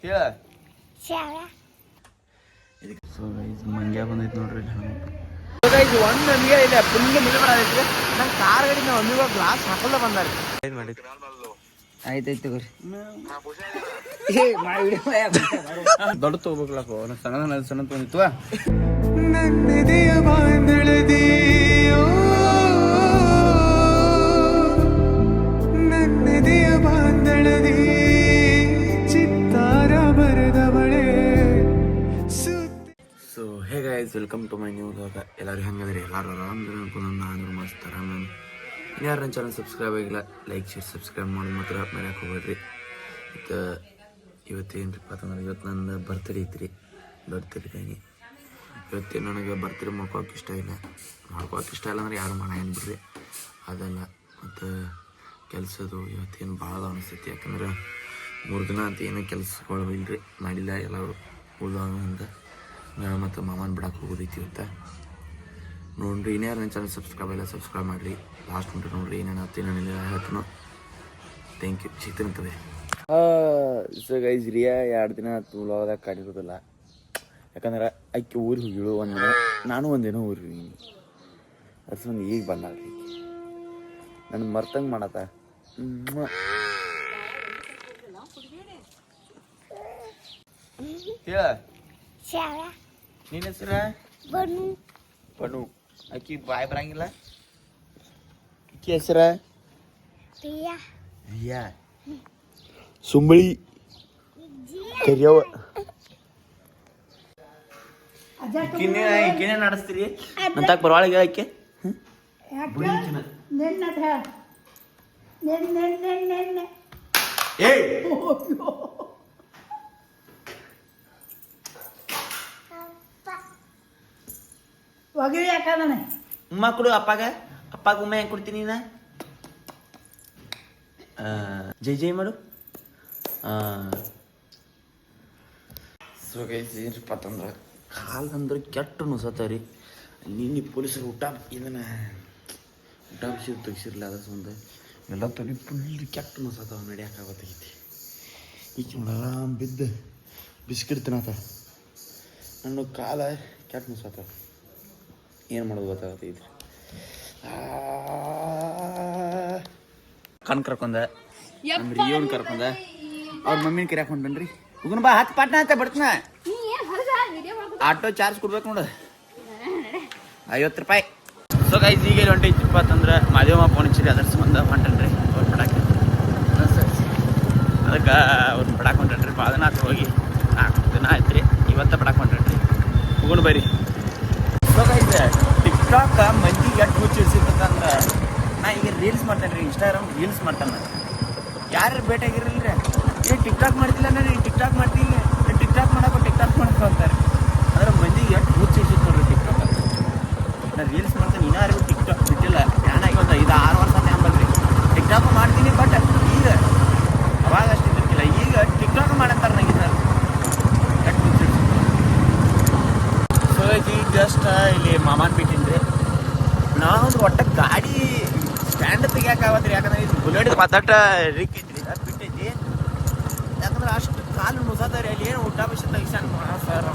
ಹೇಳ so guys ಮಂಗ್ಯ ಬಂದೈತೆ ನೋಡ್ರಿ ಗೈಸ್ ಒಂದು ನಮಗೆ ಇಲ್ಲ ಫುಲ್ ಮಿಲ್ಬಾರೈತ್ರಿ ನಂಗೆ ಕಾರ್ ಗಾಡಿ ನಾವು ಅಮ್ಮಿಗ ಗ್ಲಾಸ್ ಹಾಕಲ್ಲ ಬಂದಾರಿ ಏನು ಮಾಡಿ ಆಯ್ತಾಯ್ತು ತಗೋರಿ ದೊಡ್ಡ ತಗೋಬೇಕಲ್ಲಪ್ಪ ಸಣ್ಣ ಸಣ್ಣ ತೊಗೊಂಡಿತ್ತು ನನ್ನೆದೆಯ ಬಾಂಧಳದಿಯೋ ನನ್ನೆದೆಯ ಬಾಂಧಳದಿ ಚಿತ್ತಾರ ಬರೆದವಳೆ. So hey guys welcome to my new vlog. ಎಲ್ಲರೂ ಹೆಂಗದ್ರಿ? ಎಲ್ಲರೂ ಆರಾಮ್ರಿ ಅನ್ಕೊಂಡು ನಾನು ಮಸ್ತ್ ಆರಾಮ. ಇನ್ಯಾರು ನನ್ನ ಚಾನಲ್ ಸಬ್ಸ್ಕ್ರೈಬ್ ಆಗಿಲ್ಲ ಲೈಕ್ ಶೇರ್ ಸಬ್ಸ್ಕ್ರೈಬ್ ಮಾಡೋದು ಮಾತ್ರ ಮರ್ಯಾಕೆ ಹೋಗ್ಬೇಡ್ರಿ. ಮತ್ತು ಇವತ್ತೇನ್ರಿಪ್ಪ ಅಂತಂದ್ರೆ ಇವತ್ತು ನನ್ನ ಬರ್ತಡೇ ಐತ್ರಿ. ಬರ್ತಡೇದಾಗಿ ಇವತ್ತೇನು ನನಗೆ ಬರ್ತಡೇ ಮಾಡ್ಕೊಳಕ್ಕೆ ಇಷ್ಟ ಇಲ್ಲ. ಮಾಡ್ಕೊಳಕ್ಕೆ ಇಷ್ಟ ಇಲ್ಲ ಅಂದ್ರೆ ಯಾರು ಮಾಡೇನು ಬಿಡ್ರಿ ಅದಲ್ಲ. ಮತ್ತು ಕೆಲಸದು ಇವತ್ತೇನು ಭಾಳ ಅನಿಸ್ತೈತಿ. ಯಾಕಂದ್ರೆ 3 ದಿನ ಅಂತ ಏನೋ ಕೆಲಸಗಳು ಇಲ್ಲರಿ ಮಾಡಿಲ್ಲ ಎಲ್ಲರೂ ಉಳ್ದ ಮತ್ತು ಮಾಮನ ಬಿಡಕ್ಕೆ ಹೋಗೋದೈತಿ ಇವತ್ತು. ನೋಡ್ರಿ ಇನ್ಯಾರು ನನ್ನ ಚಾನಲ್ ಸಬ್ಸ್ಕ್ರೈಬ್ ಇಲ್ಲ ಸಬ್ಸ್ಕ್ರೈಬ್ ಮಾಡಿರಿ. ಲಾಸ್ಟ್ ಉಂಟು ನೋಡ್ರಿ ಏನೇನು ಏನೇನಿಲ್ಲ ಹೇಳ್ತಾನೋ. ಥ್ಯಾಂಕ್ ಯು ಸಿಗ್ತಾನಂತದೆ. ಸೊ ಗೈಸ್ ರಿಯಾ 2 ದಿನ ವ್ಲಾಗ್ದಾಗ ಕಾಡಿರೋದಿಲ್ಲ. ಯಾಕಂದ್ರೆ ಆಕೆ ಊರಿಗೆ ಹೋಗಿಳು ಒಂದಿನ, ನಾನು ಒಂದಿನ ಊರಿಗೆ ಹೋಗಿನಿ. ಅರ್ಸೊಂದು ಈಗ ಬಂದಾಳ್ರಿ ನನ್ನ ಮರ್ತಂಗೆ ಮಾಡತ್ತ. ಹೇಳ ನಿನ್ನ ಹೆಸರ ಬನು. ಆಕಿ ಬಾಯ್ ಬರಂಗಿಲ್ಲ. ಆಕಿ ಹೆಸರ ರಿಯಾ ಸುಂಬಳಿ ಕರಿಯವ. ಈಕಿನೇ ನಡೆಸ್ತೀರಿ ಅಂತ ಬರವಾಳಿಗೆ ಆಕೆ ಉಮ್ಮ ಕೊಡು ಅಪ್ಪಾಗ. ಅಪ್ಪಾಗ ಉಮ್ಮ ಹೆಂಗೆ ಕೊಡ್ತೀನಿ ನಾ? ಜೈ ಜೈ ಮಾಡು. ಸೊ ಗೈಸ್ ಏನ್ರಿಪ್ಪ ಅಂತಂದ್ರೆ ಕಾಲು ಅಂದ್ರೆ ಕೆಟ್ಟ ನುಸತ್ತವ್ರಿ. ನಿನ್ನೆ ಪೊಲೀಸರು ಊಟ ಬಿಸಿ ತೆಗ್ಸಿರ್ಲಿಲ್ಲ ಅದ ಸಂದ ಎಲ್ಲ ತಲೆ ಫುಲ್ ಕೆಟ್ಟ ನುಸತ್ತವ. ನಡಿಯೋಕ್ಕಾಗತ್ತೈತಿ. ಈಗ ಆರಾಮ್ ಬಿದ್ದು ಬಿಸ್ಕಿಟ್ ತಿನ್ನತ್ತ. ನನ್ನ ಕಾಲ ಕೆಟ್ಟ ನುಸತ್ತವ. ಏನು ಮಾಡೋದು ಗೊತ್ತಾಗತ್ತೈತಿ. ಕಣ್ ಕರ್ಕೊಂಡ ಅಂದ್ರೆ ಇವನ್ ಕರ್ಕೊಂಡ ಅವ್ರ ಮಮ್ಮಿನ ಕರಿಯಾಕ ಹೊಂಟನ್ರಿ. ಹುಗುನ್ ಬಾ 10 ಪಾಟ್ನ ಅಂತ ಬರ್ತನ. ಆಟೋ ಚಾರ್ಜ್ ಕೊಡ್ಬೇಕು ನೋಡು 50 ರೂಪಾಯಿ. ಸೊ ಗೈಸ್ ಈಗ ಹೊಂಟೈತಿಪ್ಪ ಅಂತಂದ್ರೆ ಮಾದೇವಮ್ಮ ಫೋನ್ ಹಚ್ಚಿರಿ ಅದ್ರ ಸಂಬಂಧ ಹೊಂಟನ್ರಿ ಅವ್ರು ಪಡಾಕೆ. ಅದಕ್ಕೆ ಅವ್ರನ್ನ ಪಡಾಕ್ ಹೊಂಟನ್ರಿ. ಭಾಳ ದಿನ ಆತು ಹೋಗಿ 4 ದಿನ ಆಯ್ತು ರೀ. ಇವತ್ತ ಪಡಾಕ್ ಹೊಂಟನ್ರಿ. ಹುಗುನ್ ಬರ್ರಿ. ಸೊ ಗೈಸ್ ಟಿಕ್ಟಾಕ್ ಮಂದಿಗೆ ಎಷ್ಟು ಹುಚ್ಚಿಡ್ಸಿರ್ತಂದ್ರೆ ನಾ ಈಗ ರೀಲ್ಸ್ ಮಾಡ್ತೇನೆ ರೀ. ಇನ್ಸ್ಟಾಗ್ರಾಮ್ ರೀಲ್ಸ್ ಮಾಡ್ತಾನೆ ನಾನು. ಯಾರು ಭೇಟಿಯಾಗಿರಲಿಲ್ಲ ರೀ. ಏನು ಟಿಕ್ಟಾಕ್ ಮಾಡ್ತಿಲ್ಲ ಅಂದ್ರೆ ಟಿಕ್ಟಾಕ್ ಮಾಡ್ತೀನಿ ಟಿಕ್ಟಾಕ್ ಮಾಡಕ್ಕೆ ಅಂತಾರೆ. ಅಂದ್ರೆ ಮಂದಿಗೆ ಎಷ್ಟು ಹುಚ್ಚಿಡ್ಸಿತ್ತು ನೋಡ್ರಿ ಟಿಕ್ಟಾಕ್. ನಾನು ರೀಲ್ಸ್ ಮಾಡ್ತೇನೆ. ಇನ್ನೂ ಯಾರಿಗೂ ಟಿಕ್ಟಾಕ್ ಬಿಟ್ಟಿಲ್ಲ. ಏನಾಗಿ ಒಂದು 5-6 ವರ್ಷ ಅಂಬಲ್ರಿ ಟಿಕ್ಟಾಕ್ ಮಾಡ್ತೀನಿ. ಬಟ್ ಈಗ ಅವಾಗ ಅಷ್ಟು ಇದ್ದಿರ್ತಿಲ್ಲ. ಈಗ ಟಿಕ್ಟಾಕ್ ಮಾಡಂತಾರೆ ನನಗೆ ಸರ್ ಎಷ್ಟು ಹುಚ್ಚಿಡ್ಸಿ. ಸೊ ಈಗ ಜಸ್ಟ್ ಇಲ್ಲಿ ಮಾಮಾನ್ ಬಿಟ್ಟಿನಿ ರೀ. ನಾವೊಂದು ಒಟ್ಟ ಗಾಡಿ ಸ್ಟ್ಯಾಂಡ್ ತೆಗಿಯಾಕಾಗತ್ರಿ. ಯಾಕಂದ್ರೆ ಇದು ಬುಲೆಟ್ ಪತ್ತಾಟ ರಿಕ್ ಐತ್ರಿ ಅದು ಬಿಟ್ಟೈತಿ. ಯಾಕಂದ್ರೆ ಅಷ್ಟು ಕಾಲು ನುಸತ್ತವ್ರಿ. ಅಲ್ಲಿ ಏನು ಊಟ ಬಿಸಿ ತೆಗಿಸಾನ ಸರ್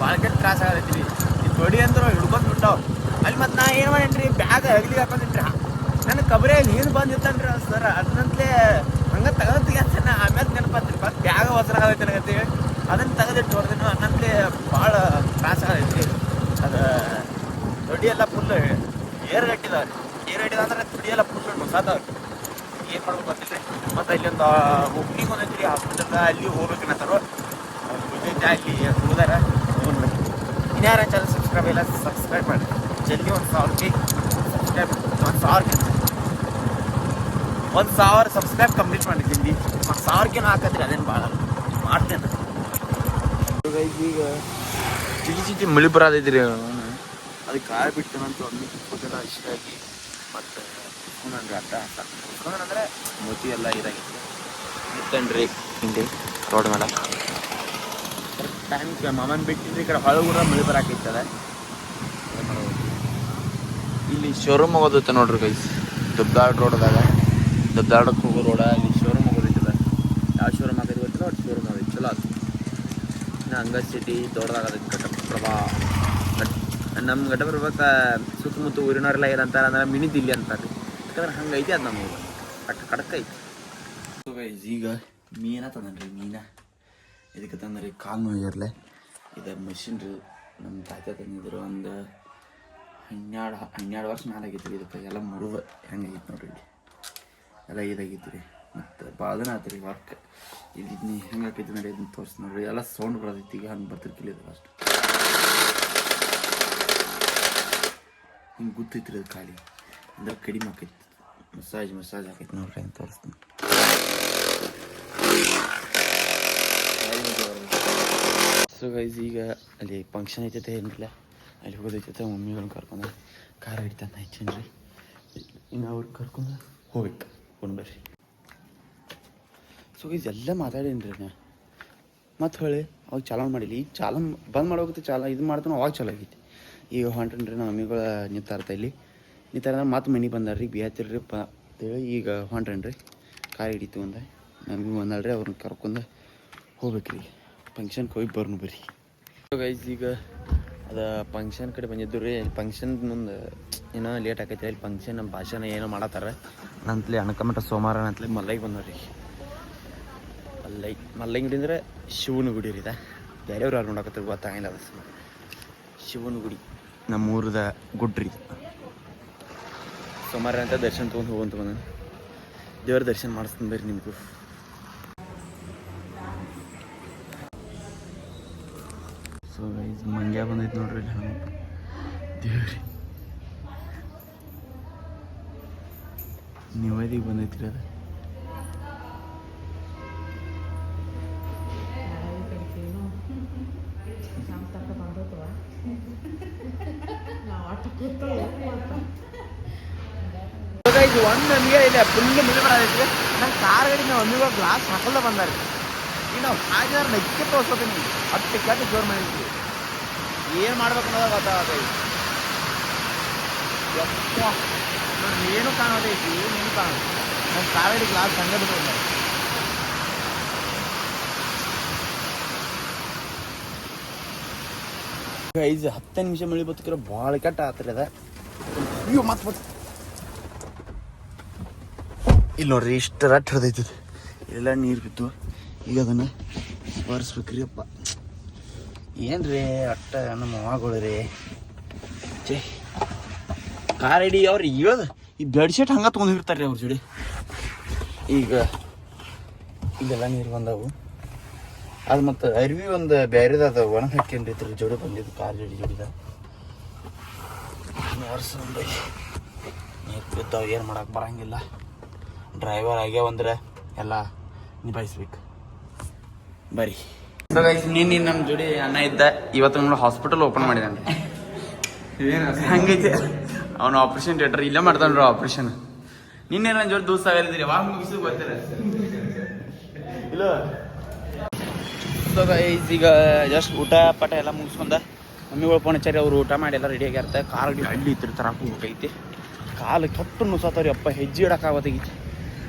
ಭಾಳ ಕೆಟ್ಟ ತ್ರಾಸ ಆಗತ್ತೈತಿ. ಈ ತೊಡಿ ಅಂದ್ರೆ ಹಿಡ್ಕೊಂಡು ಬಿಟ್ಟಾವ ಅಲ್ಲಿ. ಮತ್ತು ನಾ ಏನು ಮಾಡೇನ್ರಿ ಬ್ಯಾಗ್ ಹಗಲಿಗೆ ಹಾಕೊಂಡಿನ್ರಿ. ನನ್ನ ಕಬರಿಯಲ್ಲಿ ಏನು ಬಂದಿರ್ತಾನ್ರಿ ಸರ್. ಅದನ್ನಂತಲೇ ಹಂಗೆ ತೆಗೆದು ತೆಗಿಯಾನ. ಆಮೇಲೆ ನೆನಪತ್ರಿ ಮತ್ತು ಬ್ಯಾಗ ಹೊಸರ ಆಗೈತೆ ನನಗಂತೇಳಿ ಅದನ್ನು ತೆಗೆದಿಟ್ಟು ಹೊಡೆದಿನ. ಅನ್ನಂತಲೇ ಭಾಳ ತ್ರಾಸ ಆಗೈತಿ. ಅದು ತೊಡಿ ಎಲ್ಲ ಫುಲ್ ಏರ್ಗಟ್ಟಿದಾವ್ರಿ. ಏರ್ಗಟ್ಟಿದ ಅಂದ್ರೆ ತೊಡಿ ಎಲ್ಲ ಫುಲ್ ನುಸಾದವ್ರಿ. ಏನು ಮಾಡ್ಬೇಕು ಗೊತ್ತಿಲ್ಲ ರೀ. ಮತ್ತು ಅಲ್ಲಿ ಒಂದು ಓಪನಿಂಗ್ ಒಂದೈತಿ ರೀ ಹಾಸ್ಪಿಟಲ್ದ. ಅಲ್ಲಿ ಹೋಗ್ಬೇಕನ್ನತ್ತಾರೋ ಗೊತ್ತೈತೆ. ಅಲ್ಲಿ ಹೋದಾರ ಹೋಗ್ಬೇಕು. ಇನ್ಯಾರ ಚಾನಲ್ ಸಬ್ಸ್ಕ್ರೈಬ್ ಇಲ್ಲ ಸಬ್ಸ್ಕ್ರೈಬ್ ಮಾಡಿ ಜಲ್ದಿ. 1,000 ಸಬ್ಸ್ಕ್ರೈಬ್ 1,000 ಸಬ್ಸ್ಕ್ರೈಬ್ ಕಂಪ್ಲೀಟ್ ಮಾಡಿ ಜಲ್ದಿ. 1,000 ಹಾಕತ್ರಿ ಅದೇನು ಭಾಳ ಮಾಡ್ತೇನೆ. ಈಗ ಚಿಟಿ ಮಳಿ ಬರೋದೈತಿ ರೀ. ಅದಕ್ಕೆ ಕಾಳು ಬಿಡ್ತೇನಂತ ಅಮ್ಮಿಗೆಲ್ಲ ಇಷ್ಟ ಆಗಿ ಮತ್ತು ಕುತ್ಕೊಂಡ್ರಿ ಅಡ್ಡ ಕುತ್ಕೊಂಡ್ರೆ ಮೋತಿ ಎಲ್ಲ ಇದಾಗಿತ್ತು. ಇತ್ತನ್ರಿ ಹಿಂದೆ ರೋಡ್ ಮೇಲೆ ಟೈಮ್ ಮಾಮನ್ ಬಿಟ್ಟಿದ್ರಿ. ಈ ಕಡೆ ಹೊಳಗುರ ಮಳೆ ಬರಾಕೈತದ. ಇಲ್ಲಿ ಶೋರೂಮ್ ಹೋಗೋದೈತೆ ನೋಡ್ರಿ ಗೈಸ್. ದಬ್ದಾಡ್ ರೋಡ್ದಾಗ ದಬ್ದಾಡಕ್ಕೆ ಹೋಗೋ ರೋಡ. ಇಲ್ಲಿ ಶೋರೂಮ್ ಹೋಗೋದೈತದ. ಯಾವ ಶೋರೂಮ್ ಆಗೈತೆ ಗೊತ್ತ ಒಟ್ಟು ಶೋರೂಮ್ ಅದು ಚಲೋ ಅದು. ಇನ್ನು ಅಂಗಡಿ ಸಿಟಿ ದೊಡ್ಡದಾಗದ ಘಟಪ್ರಭಾ. ನಮ್ಮ ಘಟಪ್ರಭಾಕ್ಕೆ ಸುತ್ತಮುತ್ತ ಊರಿನವರೆಲ್ಲ ಏನಂತಾರೆ ಅಂದ್ರೆ ಮಿನಿ ದಿಲ್ಲಿ ಅಂತಾರೆ. ಯಾಕಂದ್ರೆ ಹಂಗೈತಿ ಅದು ನಮ್ಮ ಊರು ಕಡಕ್ ಐತಿ. ಈಗ ಮೀನ ತಂದನ್ರಿ ಮೀನ ಇದಕ್ಕೆ ತಂದ್ರಿ ಕಾಲು ನೋಯಿರ್ಲೆ ಇದು ಮೆಷಿನ್ ರೀ. ನಮ್ಮ ತಾತ ತಂದಿದ್ರು ಒಂದು 12 ವರ್ಷ ಮೇಲೆ ಆಗೈತಿ ರೀ. ಇದಕ್ಕೆ ಎಲ್ಲ ಮುರಿದ ಹೆಂಗಾಗೈತಿ ನೋಡ್ರಿ ಇಲ್ಲಿ ಎಲ್ಲ ಇದಾಗೈತಿ ರೀ. ಮತ್ತು ಬಾದನ ಆಯ್ತು ರೀ ವರ್ಕ್ ಇಲ್ಲಿ ನೀ ಹೆಂಗೆ ಹಾಕೈತಿ ನೋಡಿ ಇದನ್ನ ತೋರಿಸಿ ನೋಡ್ರಿ. ಎಲ್ಲ ಸೌಂಡ್ ಬರೋದೈತಿ ಈಗ ಹಂಗೆ ಬರ್ತಿರ್ಕಿಲ್ಲ ಇದು ಅಷ್ಟು ಹಿಂಗೆ ಗೊತ್ತೈತಿ ರೀ ಅದು ಖಾಲಿ ಅಂದ್ರೆ ಕಡಿಮೆ ಆಕೈತಿ. ಮಸಾಜ್ ಆಕೈತಿ ನೋಡ್ರಿ ಅಂತ ತೋರಿಸ್ತೀನಿ. ಸೊ ಗೈಸ್ ಈಗ ಅಲ್ಲಿ ಫಂಕ್ಷನ್ ಐತೈತೆ ಏನಿಲ್ಲ ಅಲ್ಲಿ ಹೋಗೋದೈತೈತೆ. ಮಮ್ಮಿಗಳನ್ನ ಕರ್ಕೊಂಡು ಕಾರ್ ಹಿಡಿತಾನೆ ಹೆಚ್ಚಿನ ರೀ. ಇನ್ನು ಅವ್ರಿಗೆ ಕರ್ಕೊಂಡು ಹೋಗ್ಬೇಕು ಬರ್ರಿ. ಸೊ ಗೈಸ್ ಎಲ್ಲ ಮಾತಾಡೀನಿ ರೀ ನಾ ಮತ್ತು ಹೊಳ್ಳಿ ಅವಾಗ ಚಾಲನ್ ಮಾಡಿಲ್ಲ. ಈಗ ಚಾಲನ್ ಬಂದ್ ಮಾಡೋಗುತ್ತೆ ಇದು ಮಾಡ್ತಾನೆ ಅವಾಗ ಚಲೋ ಆಗೈತಿ. ಈಗ ಹೊಂಟನ್ ರೀ ನಮ್ಮ ಮಮ್ಮಿಗಳು ನಿಂತಾರ್ತ ಇಲ್ಲಿ ನಿಂತಾರ ಮತ್ತೆ ಮನೆಗೆ ಬಂದಾರ್ರಿ ಬಿಹತ್ತಿರ್ರಿ ಅಂತೇಳಿ ಈಗ ಹೊಂಟ್ರನ್ ರೀ. ಕಾರ್ ಹಿಡಿತು ಅಂದ ನಮಗೆ ಬಂದಾಳ್ರಿ ಅವ್ರನ್ನ ಕರ್ಕೊಂಡು ಹೋಗ್ಬೇಕ್ರಿ ಫಂಕ್ಷನ್ಗೆ ಹೋಗಿ ಬರ್ರಿ. ಗೈಸ್ ಈಗ ಅದು ಫಂಕ್ಷನ್ ಕಡೆ ಬಂದಿದ್ದು ರೀ. ಫಂಕ್ಷನ್ ಮುಂದೆ ಏನೋ ಲೇಟ್ ಆಕೈತಿ. ಅಲ್ಲಿ ಫಂಕ್ಷನ್ ನಮ್ಮ ಭಾಷಣ ಏನೋ ಮಾಡತ್ತಾರ ನಂತಲೇ ಅಣಕಮಠ ಸೋಮವಾರ ಅಂತಲೇ ಮಲ್ಲೈಗೆ ಬಂದವ್ರಿ. ಮಲ್ಲೈ ಗುಡಿ ಅಂದ್ರೆ ಶಿವನ ಗುಡಿ ರೀ. ಬೇರೆಯವ್ರು ಯಾರು ನೋಡಕತ್ತಾರೆ ಗೊತ್ತಾಗಿಲ್ಲ. ಅದು ಶಿವನ ಗುಡಿ ನಮ್ಮೂರದ ಗುಡ್ರಿ. ಸೋಮವಾರ ಅಂತ ದರ್ಶನ ತೊಗೊಂಡು ಹೋಗಂತ ಬಂದ ದೇವ್ರ ದರ್ಶನ ಮಾಡಿಸ್ತೀನಿ ಬರ್ರಿ ನಿಮಗೂ. ಸೊ ಗೈಸ್ ಮಂಗ್ಯ ಬಂದೈತೆ ನೋಡ್ರಿ ಇಲ್ಲಿ ದೇವ್ರಿ ನಿವೇದಿಗೆ ಬಂದೈತ್ರಿ ಅದು. ಒಂದು ನಮಗೆ ಇಲ್ಲ ಫುಲ್ ಮಿಲ್ ಬರತೈತಿ. ನಂಗೆ ಕಾರ್ ಗಾಡಿ ನಾವು ಒಮ್ಮಿಗಳು ಗ್ಲಾಸ್ ಹಾಕಲ್ದ ಬಂದಾರ. ಈಗ ನಾವು ಹಾಜಾರ ನಕ್ಕೆ ತೋರ್ಸೋತೀನಿ ಹತ್ತು ಕೆಟ್ಟ ಜೋರು ಮಾಡಿದ್ವಿ. ಏನು ಮಾಡ್ಬೇಕು ಅನ್ನೋದಾಗ ಗೊತ್ತಾಗತೈತಿ. ನೋಡ್ರಿ ಏನು ಕಾಣೋದೈತಿ ಏನು ಕಾಣೋದು. ನಮ್ಮ ಕಾರ್ ಗಾಡಿ ಗ್ಲಾಸ್ ಹಂಗೆ ಬಿಟ್ಟು ಬಂದಾರ. ಗೈಸ್ 10 ನಿಮಿಷ ಮಳೆ ಬದುಕಿರೋ ಭಾಳ ಕೆಟ್ಟ ಆತ್ರಿ ಅದ. ಅಯ್ಯೋ ಮತ್ತೆ ಇಲ್ಲಿ ನೋಡ್ರಿ ಇಷ್ಟು ರಟ್ ಹಿಡ್ದೈತಿ ಎಲ್ಲ ನೀರು ಬಿದ್ದು. ಈಗ ಅದನ್ನು ಒರೆಸ್ಬೇಕ್ರಿ ಅಪ್ಪ. ಏನ್ರಿ ಅಟ್ಟ ನಮ್ಮ ಮಾವಗಳು ರೀ ಚೇ ಕಾರ್ ಹಿಡಿ ಅವ್ರು ಇಳೋದು ಈ ಬೆಡ್ಶೀಟ್ ಹಂಗೆ ತೊಗೊಂಡಿರ್ತಾರೆ ರೀ ಅವ್ರ ಜೋಡಿ. ಈಗ ಇಲ್ಲೆಲ್ಲ ನೀರು ಬಂದವು. ಅದು ಮತ್ತು ಅರಿವಿ ಒಂದು ಬೇರೆದು ಅದು ಒಣ ಹಾಕ್ಯಂಡ್ರಿ ಇದ್ರ ಜೋಡಿ ಬಂದಿದ್ದು ಕಾರ್ ಜೋಡಿದ ಒರೆಸ್ಕೊಂಡು ನೀರು ಬಿದ್ದಾವ. ಏನು ಮಾಡೋಕೆ ಬರೋಂಗಿಲ್ಲ. ಡ್ರೈವರ್ ಆಗ್ಯಾವಂದ್ರೆ ಎಲ್ಲ ನಿಭಾಯಿಸ್ಬೇಕು ಬರೀ. ಸೊ ಗೈಸ್ ನಿನ್ನೆ ನಮ್ಮ ಜೋಡಿ ಅಣ್ಣ ಇದ್ದ ಇವತ್ತು ನಮ್ಮ ಹಾಸ್ಪಿಟಲ್ ಓಪನ್ ಮಾಡಿದಾನೆ. ಹಂಗೈತೆ ಅವನು ಆಪ್ರೇಷನ್ ಥಿಯೇಟರ್ ಇಲ್ಲೇ ಮಾಡ್ತಾನ್ರಿ ಆಪ್ರೇಷನ್. ನಿನ್ನೆ ನನ್ನ ಜೋಡಿ ದೂಸ ಆಗಿದ್ರಿ ಯಾವಾಗ ಮುಗಿಸು ಗೊತ್ತಿಲ್ಲ ಇಲ್ಲ. ಸೊ ಗೈಸ್ ಈಗ ಜಸ್ಟ್ ಊಟ ಪಟ ಎಲ್ಲ ಮುಗಿಸ್ಕೊಂಡ ಮಮ್ಮಿಗಳು ಫೋನ್ ಹಚ್ಚಾರಿ. ಅವ್ರು ಊಟ ಮಾಡಿ ಎಲ್ಲ ರೆಡಿ ಆಗ್ಯಾರ್ತ. ಕಾರ್ ಗಾಡಿ ಹಳ್ಳಿ ಇತ್ತು ತರಕ್ಕೆ ಹೋಗ್ಬೇಕೈತಿ. ಕಾಲು ಕೆಟ್ಟು ನುಸಾತವ್ರಿ ಅಪ್ಪ. ಹೆಜ್ಜೆ ಇಡೋಕ್ಕಾಗೋತೈತಿ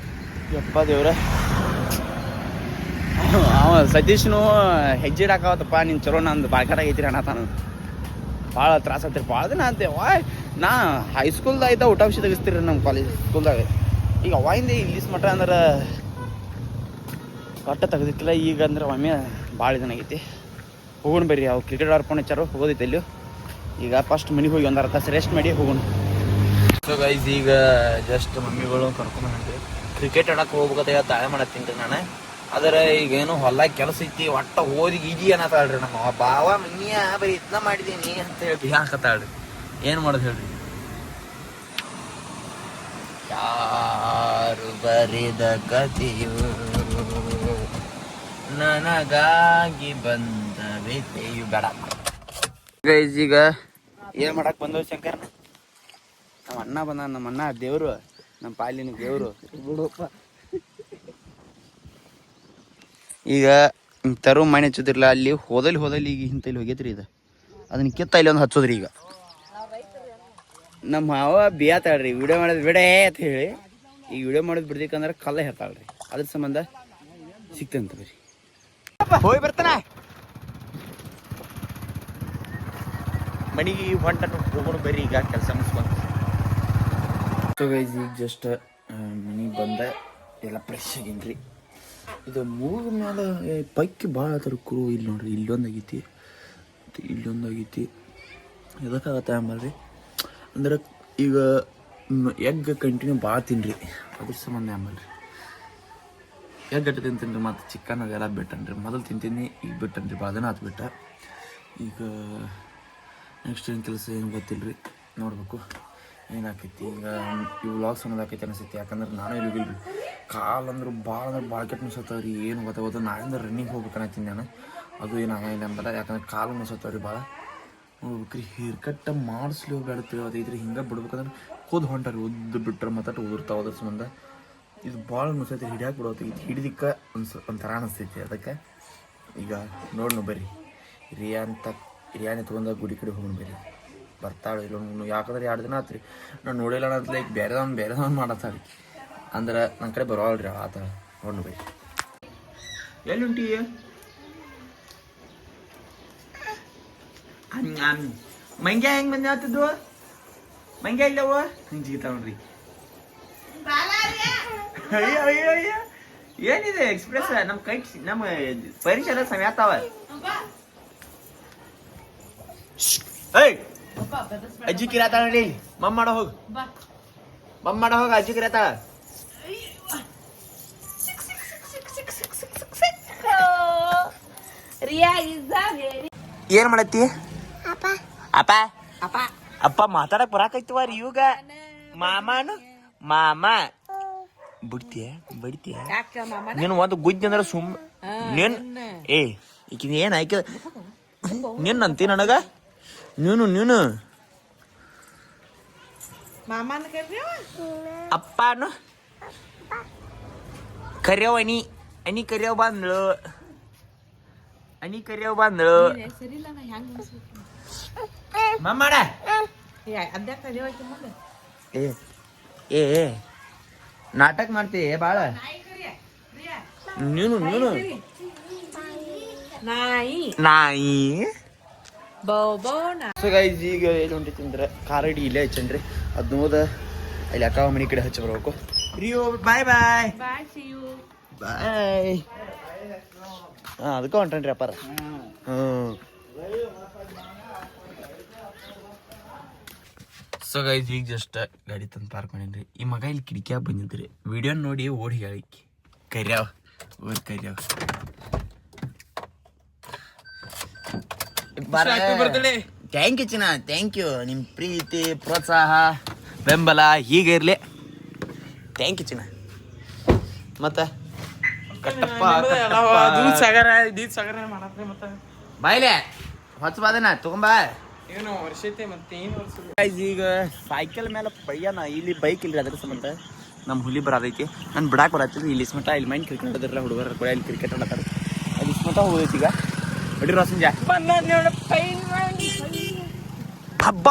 ಯಪ್ಪ ದೇವ್ರ. ಅವ ಸತೀಶ್ನು ಹೆಜ್ಜೆ ಇಡಾಕತ್ತಪ್ಪ ನಿನ್ನ ಚಲೋ ನಂದು ಬಾಳ್ಕಾಟಾಗೈತಿ ಅಣ್ಣ ತಾನು ಭಾಳ ತ್ರಾಸ ಆಗ್ತಿರಿ. ಭಾಳ ದಿನ ಅಂತೆ ನಾ ಹೈಸ್ಕೂಲ್ದಾಗ ಊಟ ವಿಷಯ ತೆಗಿಸ್ತೀರಿ ನಮ್ಮ ಕಾಲೇಜ್ ಸ್ಕೂಲ್ದಾಗ. ಈಗ ಅವಾಗಿಂದ ಇಲ್ಲಿಸ್ ಮಟ್ಟ ಅಂದ್ರೆ ಒಟ್ಟ ತೆಗ್ದಿತ್ತಿಲ್ಲ. ಈಗ ಅಂದ್ರೆ ಒಮ್ಮೆ ಭಾಳ ದಿನ ಆಗೈತಿ. ಹೋಗೋಣ ಬರ್ರಿ. ಅವು ಕ್ರಿಕೆಟ್ ಆಡ್ಕೊಂಡು ಹಚ್ಚಾರು ಹೋಗೋದೈತೆ ಇಲ್ಲಿ. ಈಗ ಫಸ್ಟ್ ಮನೆಗೆ ಹೋಗಿ ಒಂದು ಅರ್ಧ ತಾಸು ರೆಸ್ಟ್ ಮಾಡಿ ಹೋಗೋಣ. ಸೊ ಗೈಸ್ ಈಗ ಜಸ್ಟ್ ಮಮ್ಮಿಗಳು ಕರ್ಕೊಂಡ್ಬಂದ್ರಿ. ಕ್ರಿಕೆಟ್ ಆಡಕ್ಕೆ ಹೋಗ್ಬೇಕಂತ ತಾಳೆ ಮಾಡತ್ತೀನಿ ನಾನು. ಆದರೆ ಈಗೇನು ಹೊಲ ಕೆಲಸ ಐತಿ ಒಟ್ಟ ಓದಿ ಈಜಿ ಅನ್ನತ್ತಾಳ್ರಿ ನಮ್ಮ ಬಾವ ಮನ್ಯ ಬರೀ ಇದನ್ನ ಮಾಡಿದೀನಿ ಅಂತ ಹೇಳಿ ಹಾಕತ್ತಾಳ್ರಿ. ಏನು ಮಾಡೋದು ಹೇಳ್ರಿ. ಯಾರು ಬರಿದ ಕಥೆಯು ನನಗಾಗಿ ಬಂದ ವ್ಯಥೆಯು ಬೇಡ. ಗೈಸ್ ಈಗ ಏನು ಮಾಡಕ್ಕೆ ಬಂದವು ಶಂಕರ್ನ? ನಮ್ಮ ಅಣ್ಣ ಬಂದ. ನಮ್ಮ ಅಣ್ಣ ದೇವರು, ನಮ್ಮ ಪಾಲಿನ ದೇವರು ಬಿಡಪ್ಪ. ಈಗ ತರು ಮನೆ ಹಚ್ಚೋದಿರಲ್ಲ ಅಲ್ಲಿ ಹೋದಲ್ಲಿ ಈಗ ಇಂತಲ್ಲಿ ಹೋಗೈತ್ರಿ. ಇದು ಅದನ್ನ ಕಿತ್ತ ಇಲ್ಲಿ ಒಂದು ಹಚ್ಚೋದ್ರಿ. ಈಗ ನಮ್ಮ ಮಾವ ಬಿಯಾತಾಳ್ರಿ ವಿಡಿಯೋ ಮಾಡೋದು ಬಿಡೇ ಅಂತ ಹೇಳಿ. ಈಗ ವಿಡಿಯೋ ಮಾಡೋದು ಬಿಡ್ಬೇಕಂದ್ರೆ ಕಲ್ಲ ಹೇಳ್ತಾಳ್ರಿ. ಅದ್ರ ಸಂಬಂಧ ಸಿಕ್ತಂತ ಬರ್ರಿ ಹೋಗಿ ಬರ್ತಾನ ಮನೆಗೆ ಹೊಂಟನು ಹೋಗೋಣ ಬರ್ರಿ ಈಗ ಕೆಲಸ ಮುಗಿಸ್ಕೊಂಡು. ಸೊ ಗೈಸ್ ಈಗ ಜಸ್ಟ್ ಮನೆಗೆ ಬಂದೆ ಎಲ್ಲ ಫ್ರೆಶ್ ಆಗೀನಿ. ಇದು ಮೂಗ ಮೇಲೆ ಪೈಕಿ ಭಾಳ ಆತರ ಕುರು ಇಲ್ಲಿ ನೋಡ್ರಿ, ಇಲ್ಲೊಂದಾಗೈತಿ ಇಲ್ಲೊಂದಾಗೈತಿ. ಎದಕ್ಕಾಗತ್ತೆ ಆಮೇಲೆ ಅಂದ್ರೆ ಈಗ ಎಗ್ ಕಂಟಿನ್ಯೂ ಭಾಳ ತಿನ್ರಿ, ಅದ್ರ ಸಂಬಂಧ ಆಮೇಲೆ ಎಗ್ ಗಟ್ಟಿ ತಿಂತೀನಿ. ಮತ್ತು ಚಿಕನ್ ಅದೆಲ್ಲ ಬಿಟ್ಟನ್ರಿ, ಮೊದಲು ತಿಂತೀನಿ ಈಗ ಬಿಟ್ಟನ್ರಿ, ಭಾಳ ದಿನ ಆತು ಬಿಟ್ಟ. ಈಗ ನೆಕ್ಸ್ಟ್ ಏನು ಕೆಲಸ ಏನು ಗೊತ್ತಿಲ್ಲ ರೀ, ನೋಡ್ಬೇಕು ಏನಾಕೈತಿ. ಈಗ ಈ ವ್ಲಾಗ್ಸ್ ಅನ್ನೋದಾಕೈತಿ ಅನಿಸ್ತೈತಿ, ಯಾಕಂದ್ರೆ ನಾನು ಇಲ್ಲಿಗಿಲ್ರಿ ಕಾಲು ಅಂದ್ರೆ ಭಾಳ ಕೆಟ್ಟ ಅನ್ಸತ್ತವ್ರಿ. ಏನು ಗೊತ್ತಾಗೋದು ನಾಳಿಂದ ರನ್ನಿಂಗ್ ಹೋಗ್ಬೇಕು ಅನ್ನತ್ತೀನಿ ನಾನು, ಅದು ಏನು ಆಗಿಲ್ಲ ಅಂಬಲ್ಲ, ಯಾಕಂದ್ರೆ ಕಾಲು ಅನ್ಸತ್ತವ್ರಿ ಭಾಳ. ನೋಡ್ಬೇಕ್ರಿ ಹೇರ್ ಕಟ್ಟ ಮಾಡಿಸ್ಲಿ ಹೋಗ್ಯಾಡ್ತೀವಿ ಅದೈತ್ರಿ. ಹಿಂಗೆ ಬಿಡ್ಬೇಕಂದ್ರೆ ಕೂದ್ ಹೊಂಟಾರಿ, ಉದ್ದು ಬಿಟ್ರೆ ಮತ್ತೆ ಉದುರ್ತಾವ. ಅದ್ರ ಸಂಬಂಧ ಇದು ಭಾಳ ಅನ್ಸೈತಿ, ಹಿಡಿಯಾಕೆ ಬಿಡೋತಿ. ಇದು ಹಿಡಿದಿಕ್ಕೆ ಒಂಥರ ಅನಿಸ್ತೈತಿ. ಅದಕ್ಕೆ ಈಗ ನೋಡ್ನು ಬರ್ರಿ ರಿಯಾನಿ ತೊಗೊಂಡಾಗ ಗುಡಿ ಕಡೆ ಹೋಗೋಣ ಬರ್ರಿ. ಬರ್ತಾಳೆ ಇಲ್ಲ, ಯಾಕಂದ್ರೆ 2 ದಿನ ಆತ್ರಿ ನಾನು ನೋಡಿಲ್ಲ ಅನ್ನತ್ಲ. ಈಗ ಬೇರೆದವ್ನು ಮಾಡತ್ತಾಳಿ ಅಂದ್ರೆ ನನ್ನ ಕಡೆ ಬರೋಲ್ರಿ ಆ ಥರ. ನೋಡ್ನು ಬರ್ರಿ. ಎಲ್ಲಿ ಉಂಟಿ ಮಂಗ್ಯ ಹೆಂಗೆ ಬಂದೆ ಆತದ್ದು? ಮಂಗ್ಯ ಇಲ್ಲವ ಹಿಂಗೆ ಜಿಗಿತಾವ ನೋಡ್ರಿ. ಅಯ್ಯೋ ಅಯ್ಯೋ ಅಯ್ಯೋ ಏನಿದೆ ಎಕ್ಸ್ಪ್ರೆಸ್? ನಮ್ಮ ಪರೀಕ್ಷೆ ಎಲ್ಲ ಸಮಯ ಆತಾವ. ಏಯ್ ಅಜ್ಜಿ ಕಿರಾತಾಳ ನೋಡಿ, ಮಮ್ಮ ಮಾಡೋ ಹೋಗು ಅಜ್ಜಿ ಕಿರಾತಾಳ. ಏನ್ ಮಾಡತ್ತಿ? ಅಪ್ಪ ಅಪ್ಪ ಅಪ್ಪ ಮಾತಾಡಕ್ ಬರಾಕೈತವ ರೀ ಇವಾಗ. ಮಾಮ ಬಿಡ್ತೀಯ ನೀನು ಒಂದು ಗುಜ್ಜಿ ಅಂದ್ರೆ ಸುಮ್ ನೀನ್ ಈಕಿನ ಏನ್ ಆಯ್ಕೆ ನೀನ್ ಅಂತಿ ನನಗ. ನೀನು ಅಪ್ಪನು ಕರ್ಯವ ಅನಿ ಕರ್ಯವ ಬಂದ್ಳು ಮಾಡ ಏ ನಾಟಕ ಮಾಡ್ತೀಯ ಬಾಳ ನೀನು ನಾಯಿ. ಸೊ ಗೈಸ್ ಈಗ ಎಲ್ಲಿ ಹೊಂಟೈತಿ ಅಂದ್ರೆ ಕಾರಡಿ ಇಲ್ಲೇ ಹಚ್ಚನ್ರಿ, ಅದ್ ನೋದ ಅಲ್ಲಿ ಅಕ್ಕ ಮನೆ ಕಡೆ ಹಚ್ಚಿ ಬರ್ಬೇಕು. ರಿಯೋ ಬಾಯ್ ಅದಕ್ಕೆ ಹೊಂಟನ್ರಿ ಅಪ್ಪಾರ. ಸೊ ಗೈಸ್ ಈಗ ಜಸ್ಟ್ ಗಾಡಿ ತಂದು ಪಾರ್ಕ್ ಮಾಡೀನಿ. ಈ ಮಗ ಇಲ್ಲಿ ಕಿಟಕಿಯಾಗ ಬಂದಿದ್ರಿ, ವಿಡಿಯೋ ನೋಡಿ ಓಡಿ ಹೇಳಿ ಕರ್ಯಾವ ಥ್ಯಾಂಕ್ ಯು ಚಿನ್ನ, ಥ್ಯಾಂಕ್ ಯು. ನಿಮ್ಮ ಪ್ರೀತಿ ಪ್ರೋತ್ಸಾಹ ಬೆಂಬಲ ಹೀಗೆ ಇರಲಿ. ಥ್ಯಾಂಕ್ ಯು ಚಿನ್ನ. ಮತ್ತೆ ಬಾಯ್ಲೆ ಹೊಚ್ಚಬಾದನ ತಗೊಂಬ. ಈಗ ಸೈಕಲ್ ಮೇಲೆ ಪಯ್ಯನ ಇಲ್ಲಿ ಬೈಕ್ ಇಲ್ರಿ, ಅದ್ರ ಸಂಬಂಧ ನಮ್ಮ ಹುಲಿ ಬರೋದೈತಿ. ನಾನು ಬಿಡಾಕ್ ಬರತ್ತೀವಿ ಇಲ್ಲಿ ಸ್ಮಟ. ಇಲ್ಲಿ ಮೈನ್ ಕ್ರಿಕೆಟ್ ಆಡಿದ್ರಲ್ಲ ಹುಡುಗರ ಕೂಡ ಇಲ್ಲಿ ಕ್ರಿಕೆಟ್ ಆಡತ್ತಾರ. ಅಲ್ಲಿ ಸ್ಮಟ ಹೋಗೈತಿ ಈಗ ಬಿಡ್ರಿ ಸಂಜೆ ಹಬ್ಬ.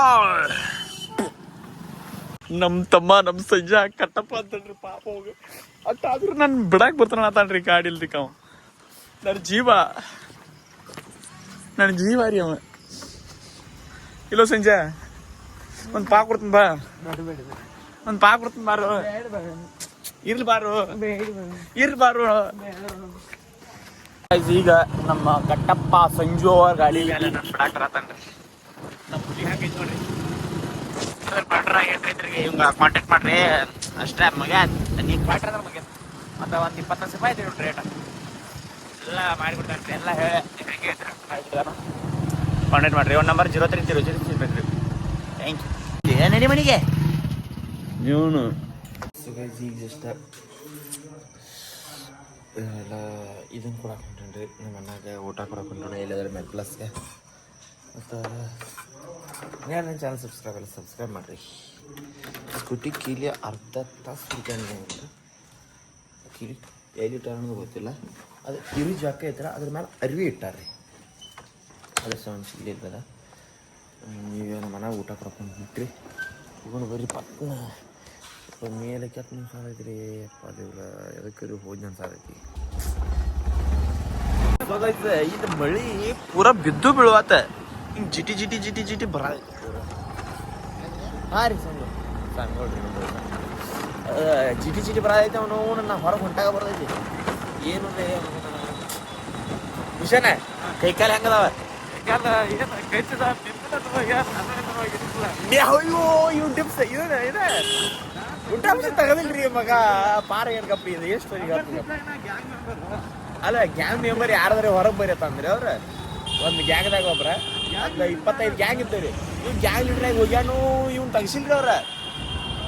ನಮ್ಮ ತಮ್ಮ ನಮ್ಮ ಸಂಜೆ ಕಟ್ಟಪ್ಪ ಅಂತನ್ರಿ ಪಾಪ ಹೋಗಿ ಅಟ್ಟಾದ್ರೂ ನಾನು ಬಿಡಾಕ್ ಬರ್ತಾನ ಆತಾನ್ರಿ ಗಾಡಿ ಇಲ್ರಿ ಅವ. ನನ್ನ ಜೀವ ರೀ ಅವ. ಇಲ್ಲೋ ಸಂಜೆ ಒಂದು ಪಾ ಕೊಡ್ತೀನಿ ಬಾ, ಒಂದು ಪಾ ಕೊಡ್ತೀನಿ ಬಾರು. ಇರ್ಲಿ ಬಾರು. ಈಗ ನಮ್ಮ ಕಟ್ಟಪ್ಪ ಸಂಜು ಅವ್ರ ಗಾಡಿ ಮೇಲೆ ನಾನು ಬಿಡಾಕರತ್ತನ್ರಿ. ನಮ್ಮ ಹುಲಿ ಹಾಕೈತಿ ನೋಡ್ರಿ, ಇವಂಗ ಕಾಂಟ್ಯಾಕ್ಟ್ ಮಾಡ್ರಿ ಅಷ್ಟೇ. ಮಗ ನೀವು ಕ್ವಾಟ್ರ್ ಅಂದ್ರೆ ಮಗ ಮತ್ತು ಒಂದು 20 ರೂಪಾಯಿ ಐತಿ ನೋಡ್ರಿ ರೇಟ್ ಎಲ್ಲ ಮಾಡಿಬಿಡ್ತಾನೆ. ಎಲ್ಲ ಹೇಳಿ ಕಾಂಟ್ಯಾಕ್ಟ್ ಮಾಡಿರಿ. 1 ನಂಬರ್ 0300 ಬೇಕ್ರಿ. Thank you. ನಡಿ ಮನೆಗೆ ಇವನು. ಈಗ ಜಸ್ಟ್ ಎಲ್ಲ ಇದನ್ನು ಕೊಡಕ್ಕೆ ಹೊಂಟೇನ್ರಿ. ನಮ್ಮ ಅಣ್ಣಗೆ ಊಟ ಕೊಡಕ್ಕೆ ಹೊಂಟೋಣ ಎಲ್ಲಾದ್ರೆ ಮೆಲ್ ಪ್ಲಸ್ಗೆ. ಮತ್ತು ನನ್ನ ಚಾನಲ್ ಸಬ್ಸ್ಕ್ರೈಬ್ ಮಾಡಿರಿ. ಸ್ಕೂಟಿ ಕೀಲಿ ಅರ್ಧ ತಾಸು ಹಿಡ್ಕೊಂಡೆ ಅಂತ ಕೀಲಿ ಎಲ್ಲಿ ಇಟ್ಟಾರ ಅನ್ನೋದು ಗೊತ್ತಿಲ್ಲ. ಅದು ಕಿರಿ ಜಾಕ ಐತರ, ಅದ್ರ ಮೇಲೆ ಅರಿವಿ ಇಟ್ಟಾರ್ರಿ. ಅದ್ರ ಸೌಂಡ್ಸ್ ಇಲ್ಲಿ ಇರ್ತದ. ನೀವೇ ನಮ್ಮ ಮನೆಗೆ ಊಟ ಕೊಡ್ಕೊಂಡು ಬಿಟ್ರಿ ಹೋಗೋಣ ಬರ್ರಿ. ಪಟ್ನ ಮೇಲೆ ಕೆಟ್ಟ ನಿಮಿಷ ಆಗೈತಿ ರೀ. ಅಪ್ಪ ದೇವ್ರ ಎದಕ್ಕೆ ಹೋದ್ ಅನ್ಸಾದೈತಿ. ಬರ್ತೈತೆ ಇದು ಮಳಿ ಪೂರಾ ಬಿದ್ದು ಬೀಳುವತ್ತ ಹಿಂಗ್ ಜಿಟಿ ಜಿಟಿ ಜಿಟಿ ಜಿಟಿ ಬರ ಹಾ ರೀ ಸಂಗ್ ನೋಡ್ರಿ ಜಿಟಿ ಜಿಟಿ ಬರತೈತೆ ಅವನು ನನ್ನ ಹೊರಗೆ ಹೊಂಟಾಗ ಬರ್ತೈತಿ ಏನು ಹುಷಾನ ಕೈ ಕಾಲು ಹೆಂಗದಾವ ಅಯ್ಯೋ ಇವ್ ಟಿಪ್ಸ್ ಇದೆ ಊಟ ತಗದಿಲ್ರಿ ಮಗ ಪಾರ ಏನ್ ಕಪ್ಪಿ ಇದು ಎಷ್ಟು ಅಲ್ಲ ಗ್ಯಾಂಗ್ ಮೆಂಬರ್ ಯಾರಾದ್ರೆ ಹೊರಗೆ ಬರತ್ತ ಅಂದ್ರಿ ಅವ್ರ ಒಂದು ಗ್ಯಾಂಗ್ದಾಗ ಒಬ್ರ 25 ಗ್ಯಾಂಗ್ ಇದ್ದವ್ರಿ ಇವ್ ಗ್ಯಾಂಗ್ ಲೀಡ್ರಾಗ ಹೋಗ್ಯಾನು ಇವ್ನ ತಗಸಿಲ್ರಿ ಅವ್ರ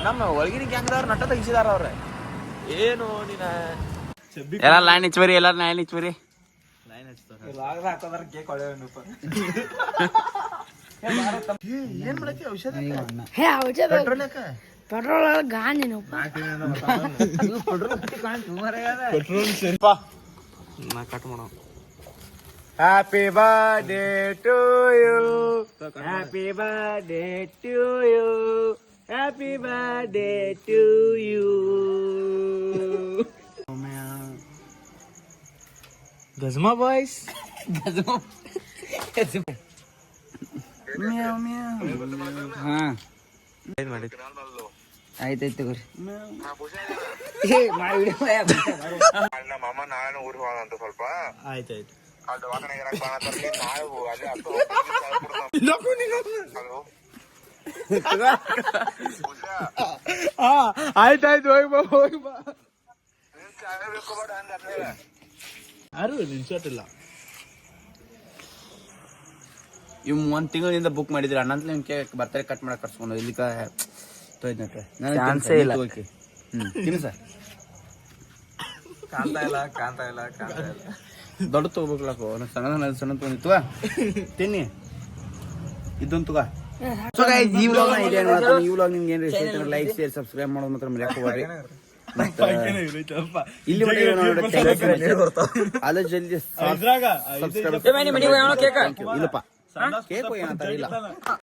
ನಮ್ಮ ಒಳಗಿನ ಗ್ಯಾಂಗ್ದವ್ರ ನಟ ತೆಗಿಸಿದಾರ ಅವ್ರ ಏನು ನೀನ ಎಲ್ಲ ಲೈನ್ ಹಚ್ಬರಿ ಎಲ್ಲ ಲೈನ್ ಹಚ್ಬರಿ ಏನ್ ಮಾಡತ್ತಿ ಔಷಧ ಪೆಟ್ರೋಲ್ ಗಾಂಧಿನ ಕಟ್ ಮಾಡೋ happy birthday to you happy birthday to you happy birthday to you ಗಜ್ಮಾ ಬಾಯ್ಸ್ ಗಜ್ಮಾ ಮ್ಯಾವ್ ಮ್ಯಾವ್ ಹಾ ಆಯ್ತಾಯ್ತು ತಗೋರಿ ಮಾಮ ನಾನು ಊರಿಗೆ ಹೋಗಂತ ಸ್ವಲ್ಪ ಆಯ್ತಾಯ್ತು ಆಯ್ತಾಯ್ತು ಹೋಗಿ ಬಾ ಹೋಗಿ ಬಾ ಯಾರು ನಿನ್ಸೋಟಿಲ್ಲ ಇವ್ 1 ತಿಂಗಳಿಂದ ಬುಕ್ ಮಾಡಿದ್ರಿ ಅಣ್ಣಂತ ನಿಮ್ಗೆ ಬರ್ತಾರೆ ಕಟ್ ಮಾಡಕ್ ಕರ್ಸ್ಕೊಂಡು ಇಲ್ಲಿ ಚಾನ್ಸೇ ಇಲ್ಲ ತಿನ್ನು ಸರ್ ಕಾಣ್ತಾ ಇಲ್ಲ ದೊಡ್ಡ ತಗೋಬೇಕಲ್ಲಪ್ಪ ಸಣ್ಣ ಸಣ್ಣ ತಗೊಂಡಿತ್ತು ತಿನ್ನಿ ಇದೊಂದು ತಗೋ ಸೊ ಗೈಸ್ ಈ ವ್ಲಾಗ್ ಈ ವ್ಲಾಗ್ ನಿಮ್ಗೆ ಏನ್ರಿ ಇಷ್ಟ ಆಯ್ತು ಲೈಕ್ ಶೇರ್ ಸಬ್ಸ್ಕ್ರೈಬ್ ಮಾಡೋದು ಮಾತ್ರ ಮರೆಯಕ್ಕೆ ಇಲ್ಲಿ ಅಲ್ಲ ಜಲ್ದಿ ಇಲ್ಲಪ್ಪ ಕೇಕ್ ಏನಂತ ಇಲ್ಲ